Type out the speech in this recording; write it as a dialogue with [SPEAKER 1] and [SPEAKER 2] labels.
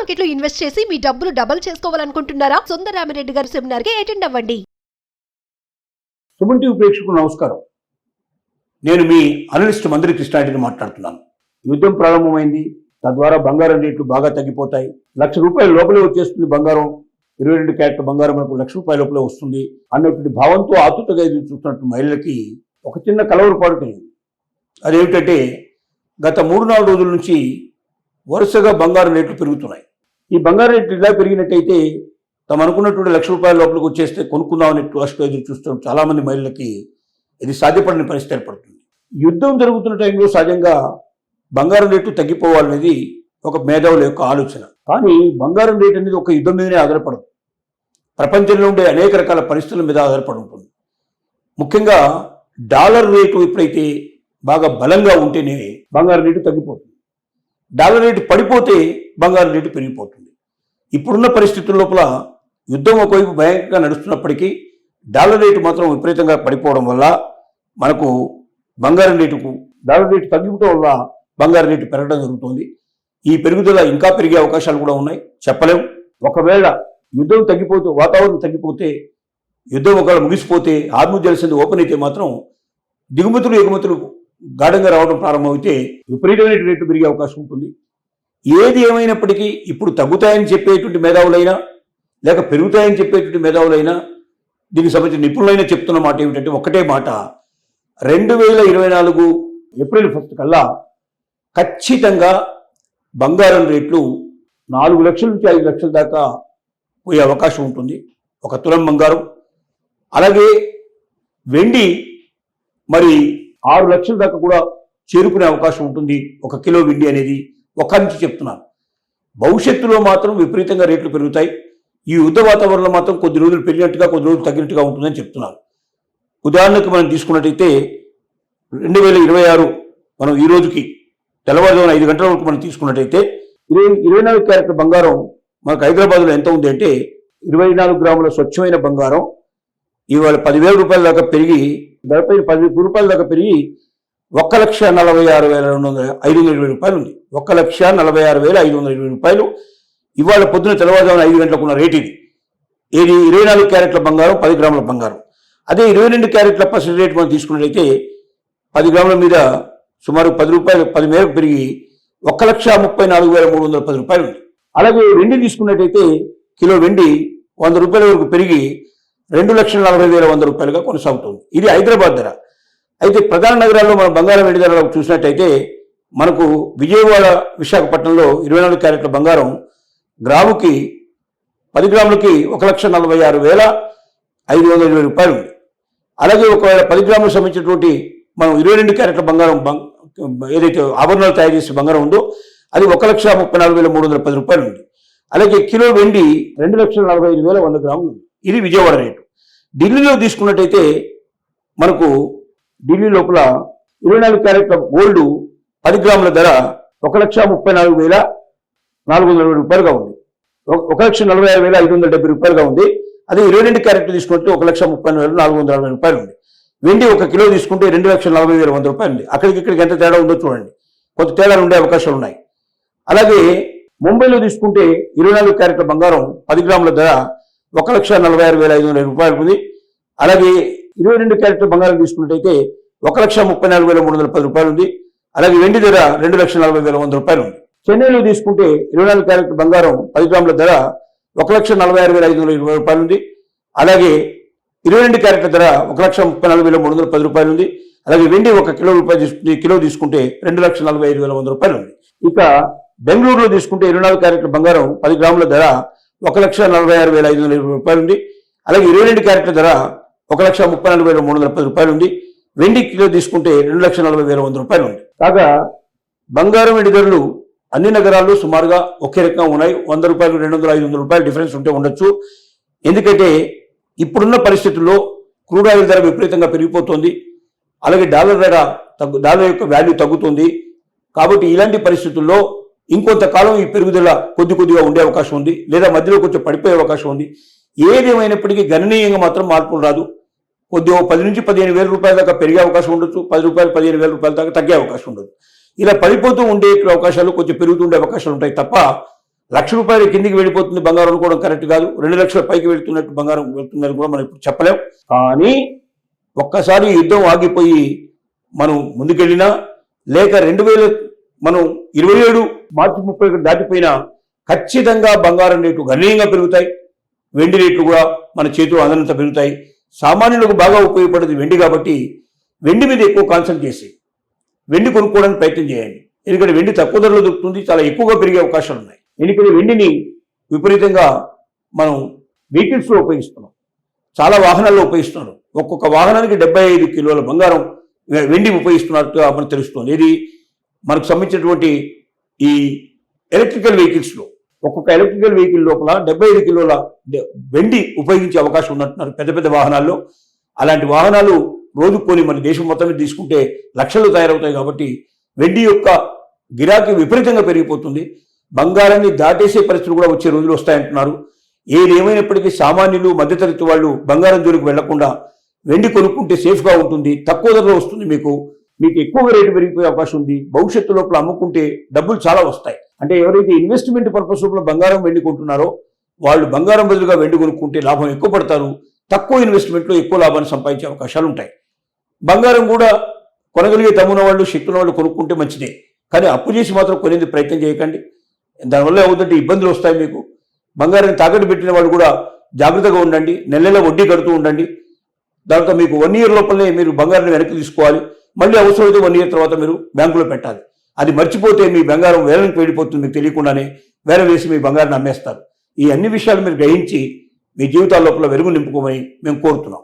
[SPEAKER 1] Market లో invest చేసి మీ డబ్బులు డబుల్ చేసుకోవాలనుకుంటున్నారా? సుందరరామిరెడ్డి గారి సెమినార్ కి అటెండ్ అవ్వండి.
[SPEAKER 2] సుమన్ టీవీ ప్రేక్షకులకు నమస్కారం. నేను మీ అనలిస్ట్ మందిరి కృష్ణారెడ్డిని మాట్లాడుతున్నాను. యుద్ధం ప్రారంభమైంది, తద్వారా బంగారం రేట్లు బాగా తగ్గిపోతాయి. ₹1,00,000 లోపలే వచ్చేస్తుంది బంగారం. 22 క్యారెట్ల బంగారం మనకు ₹1,00,000 లోపలే వస్తుంది అన్నటువంటి భావంతో ఆతృతగా ఎదురు చూస్తున్నట్టు మహిళలకి ఒక చిన్న కలవరపాటు కలిగింది. అదేమిటంటే గత 3-4 రోజుల నుంచి వరుసగా బంగారం రేట్లు పెరుగుతున్నాయి. ఈ బంగారం రేట్లు ఇలా పెరిగినట్టయితే తమ అనుకున్నటువంటి ₹1,00,000 లోపలికి వచ్చేస్తే కొనుక్కుందామని ఆశతో ఎదురు చూస్తున్న చాలామంది మహిళలకి ఇది సాధ్యపడని పరిస్థితి ఏర్పడుతుంది. యుద్ధం జరుగుతున్న టైంలో సహజంగా బంగారం రేటు తగ్గిపోవాలనేది ఒక మేధావుల యొక్క ఆలోచన. కానీ బంగారం రేటు అనేది ఒక యుద్ధం మీదనే ఆధారపడదు. ప్రపంచంలో ఉండే అనేక రకాల పరిస్థితుల మీద ఆధారపడి ఉంటుంది. ముఖ్యంగా డాలర్ రేటు ఎప్పుడైతే బాగా బలంగా ఉంటేనే బంగారం రేటు తగ్గిపోతుంది. డాలర్ రేటు పడిపోతే బంగారం రేటు పెరిగిపోతుంది. ఇప్పుడున్న పరిస్థితుల లోపల యుద్ధం ఒకవైపు భయంకరంగా నడుస్తున్నప్పటికీ డాలర్ రేటు మాత్రం విపరీతంగా పడిపోవడం వల్ల మనకు డాలర్ రేటు తగ్గిపోవడం వల్ల బంగారం రేటు పెరగడం జరుగుతుంది. ఈ పెరుగుదల ఇంకా పెరిగే అవకాశాలు కూడా ఉన్నాయి, చెప్పలేము. ఒకవేళ యుద్ధం తగ్గిపోతే, వాతావరణం తగ్గిపోతే, యుద్ధం ఒకవేళ ముగిసిపోతే, హార్ముజ్ జలసంధి ఓపెన్ అయితే మాత్రం దిగుమతులు ఎగుమతులు గాఢంగా రావడం ప్రారంభమైతే విపరీతమైన రేట్లు పెరిగే అవకాశం ఉంటుంది. ఏది ఏమైనప్పటికీ ఇప్పుడు తగ్గుతాయని చెప్పేటువంటి మేధావులైనా లేక పెరుగుతాయని చెప్పేటువంటి మేధావులైనా దీనికి సంబంధించిన నిపుణులైనా చెప్తున్న మాట ఏమిటంటే ఒకటే మాట, 2024 ఏప్రిల్ 1 కల్లా ఖచ్చితంగా బంగారం రేట్లు 4 లక్షల నుంచి 5 లక్షల దాకా పోయే అవకాశం ఉంటుంది ఒక తులం బంగారం. అలాగే వెండి మరి 6 లక్షల దాకా కూడా చేరుకునే అవకాశం ఉంటుంది ఒక కిలో వెండి అనేది ఒక్క నుంచి చెప్తున్నాను. భవిష్యత్తులో మాత్రం విపరీతంగా రేట్లు పెరుగుతాయి. ఈ యుద్ధ వాతావరణంలో మాత్రం కొద్ది రోజులు పెరిగినట్టుగా కొద్ది రోజులు తగ్గినట్టుగా ఉంటుందని చెప్తున్నారు. ఉదాహరణకు మనం తీసుకున్నట్టయితే 2026 మనం ఈ రోజుకి తెల్లవారుజామున 5 గంటల వరకు మనం తీసుకున్నట్టయితే 24 క్యారెట్ల బంగారం మనకు హైదరాబాద్లో ఎంత ఉంది అంటే 24 గ్రాముల స్వచ్ఛమైన బంగారం ఇవాళ ₹10,000 దాకా పెరిగి దానిపై ₹10 దాకా పెరిగి ₹1,46,520 ఉంది. ₹1,46,520 ఇవాళ పొద్దున తెల్లవారుజామున 5 గంటలకు ఉన్న రేట్ ఇది. 24 క్యారెట్ల బంగారం, 10 గ్రాముల బంగారం. అదే 22 క్యారెట్ల పర్సెంట్ రేట్ మనం తీసుకున్నట్లయితే 10 గ్రాముల మీద సుమారు ₹10 మేరకు పెరిగి ₹1,34,310 ఉంది. అలాగే వెండి తీసుకున్నట్టయితే కిలో వెండి ₹100 వరకు పెరిగి ₹2,40,100 కొనసాగుతుంది. ఇది హైదరాబాద్ ధర. అయితే ప్రధాన నగరాల్లో మనం బంగారం వెండి ధరలు చూసినట్టయితే మనకు విజయవాడ, విశాఖపట్నంలో 24 క్యారెట్ల బంగారం గ్రాముకి 10 గ్రాములకి ₹1,46,520 ఉంది. అలాగే ఒకవేళ 10 గ్రాములకు సంబంధించినటువంటి మనం 22 క్యారెట్ల బంగారం ఏదైతే ఆభరణాలు తయారు చేసే బంగారం ఉందో అది ₹1,34,310 ఉంది. అలాగే కిలో వెండి 2,45,100 గ్రాములు ఉంది. ఇది విజయవాడ రేటు. ఢిల్లీలో తీసుకున్నట్టయితే మనకు ఢిల్లీ లోపల 24 క్యారెట్ల గోల్డ్ 10 గ్రాముల ధర ₹1,34,420 ఉంది. ₹1,46,570 ఉంది. అదే 22 క్యారెట్లు తీసుకుంటే ₹1,30,460 ఉంది. వెండి 1 కిలో తీసుకుంటే ₹2,40,100 ఉంది. అక్కడికి ఇక్కడికి ఎంత తేడా ఉందో చూడండి, కొంత తేడాలు ఉండే అవకాశాలు ఉన్నాయి. అలాగే ముంబైలో తీసుకుంటే 24 క్యారెట్ల బంగారం 10 గ్రాముల ధర ₹1,46,500 ఉంది. అలాగే 22 క్యారెట్ల బంగారం తీసుకున్నట్టయితే ₹1,34,310 ఉంది. అలాగే వెండి ధర ₹2,40,100 ఉంది. చెన్నైలో తీసుకుంటే 24 క్యారెట్ల బంగారం 10 గ్రాముల ధర ₹1,46,520 ఉంది. అలాగే 22 క్యారెట్ల ధర ₹1,34,310 ఉంది. అలాగే వెండి 1 కిలో తీసుకుంటే ₹2,45,100 ఉంది. ఇక బెంగళూరులో తీసుకుంటే 24 క్యారెట్ల బంగారం 10 గ్రాముల ధర ₹1,46,520 ఉంది. అలాగే 22 క్యారెట్ల ధర ₹1,34,310 ఉంది. వెండి కిలో తీసుకుంటే ₹2,40,100 ఉంది. కాగా బంగారం వెండి ధరలు అన్ని నగరాల్లో సుమారుగా ఒకే రకంగా ఉన్నాయి. ₹100, ₹200, ₹500 డిఫరెన్స్ ఉంటే ఉండొచ్చు. ఎందుకంటే ఇప్పుడున్న పరిస్థితుల్లో క్రూడ్ ఆయిల్ ధర విపరీతంగా పెరిగిపోతుంది. అలాగే డాలర్ యొక్క వాల్యూ తగ్గుతుంది. కాబట్టి ఇలాంటి పరిస్థితుల్లో ఇంకొంతకాలం ఈ పెరుగుదల కొద్దిగా ఉండే అవకాశం ఉంది, లేదా మధ్యలో కొంచెం పడిపోయే అవకాశం ఉంది. ఏదేమైనప్పటికీ గణనీయంగా మాత్రం మార్పులు రాదు. కొద్దిగా 10 నుంచి 15 వేల రూపాయల దాకా పెరిగే అవకాశం ఉండొచ్చు, 10 రూపాయలు 15 వేల రూపాయల దాకా తగ్గే అవకాశం ఉండదు. ఇలా పడిపోతూ ఉండే అవకాశాలు, కొంచెం పెరుగుతుండే అవకాశాలు ఉంటాయి తప్ప ₹1,00,000 కిందికి వెళ్ళిపోతుంది బంగారం అనుకోవడం కరెక్ట్ కాదు. 2 లక్షల పైకి వెళ్తున్నట్టు బంగారం వెళ్తుందని కూడా మనం ఇప్పుడు చెప్పలేం. కానీ ఒక్కసారి యుద్ధం ఆగిపోయి మనం ముందుకెళ్ళినా, లేక 2027 మార్చి 31 దాటిపోయినా ఖచ్చితంగా బంగారం రేటు గణనీయంగా పెరుగుతాయి. వెండి రేట్లు కూడా మన చేతిలో అందనంత పెరుగుతాయి. సామాన్యులకు బాగా ఉపయోగపడేది వెండి కాబట్టి వెండి మీద ఎక్కువ కాన్సన్ట్రేట్ చేసి వెండి కొనుక్కోవడానికి ప్రయత్నం చేయండి. ఎందుకంటే వెండి తక్కువ ధరలో దొరుకుతుంది, చాలా ఎక్కువగా పెరిగే అవకాశాలు ఉన్నాయి. ఎందుకంటే వెండిని విపరీతంగా మనం వెహికల్స్లో ఉపయోగిస్తున్నాం, చాలా వాహనాల్లో ఉపయోగిస్తున్నారు. ఒక్కొక్క వాహనానికి 75 కిలోల బంగారం వెండి ఉపయోగిస్తున్నట్టుగా మనకు తెలుస్తుంది. ఇది మనకు సంబంధించినటువంటి ఈ ఎలక్ట్రికల్ వెహికల్స్లో ఒక్కొక్క ఎలక్ట్రికల్ వెహికల్ లోపల 75 కిలోల వెండి ఉపయోగించే అవకాశం ఉన్నట్టున్నారు పెద్ద పెద్ద వాహనాల్లో. అలాంటి వాహనాలు రోజు కొని మన దేశం మొత్తం మీద తీసుకుంటే లక్షలు తయారవుతాయి. కాబట్టి వెండి యొక్క గిరాకీ విపరీతంగా పెరిగిపోతుంది. బంగారాన్ని దాటేసే పరిస్థితులు కూడా వచ్చే రోజులు వస్తాయంటున్నారు. ఏది ఏమైనప్పటికీ సామాన్యులు, మధ్యతరగతి వాళ్ళు బంగారం జోలికి వెళ్లకుండా వెండి కొనుక్కుంటే సేఫ్గా ఉంటుంది, తక్కువ ధరలో వస్తుంది. మీకు ఎక్కువ రేటు పెరిగిపోయే అవకాశం ఉంది. భవిష్యత్తు లోపల అమ్ముకుంటే డబ్బులు చాలా వస్తాయి. అంటే ఎవరైతే ఇన్వెస్ట్మెంట్ పర్పస్ లోపల బంగారం వెండి కొంటున్నారో వాళ్ళు బంగారం బదులుగా వెండి కొనుక్కుంటే లాభం ఎక్కువ పడతారు. తక్కువ ఇన్వెస్ట్మెంట్లో ఎక్కువ లాభాన్ని సంపాదించే అవకాశాలు ఉంటాయి. బంగారం కూడా కొనగలిగే దమ్మున వాళ్ళు, శక్తి ఉన్న వాళ్ళు కొనుక్కుంటే మంచిదే. కానీ అప్పు చేసి మాత్రం కొనేందుకు ప్రయత్నం చేయకండి. దానివల్ల ఏమవుతుందంటే ఇబ్బందులు వస్తాయి మీకు. బంగారాన్ని తాకట్టు పెట్టిన వాళ్ళు కూడా జాగ్రత్తగా ఉండండి. నెల వడ్డీ కడుతూ ఉండండి. దాంతో మీకు 1 ఇయర్ లోపలనే మీరు బంగారాన్ని వెనక్కి తీసుకోవాలి. మళ్ళీ అవసరమైతే 1 ఇయర్ తర్వాత మీరు బ్యాంకులో పెట్టాలి. అది మర్చిపోతే మీ బంగారం వేలంకి వెళ్ళిపోతుంది. మీకు తెలియకుండానే వేలం వేసి మీ బంగారాన్ని అమ్మేస్తారు. ఈ అన్ని విషయాలు మీరు గ్రహించి మీ జీవితాల లోపల వెలుగు నింపుకోమని మేము కోరుతున్నాం.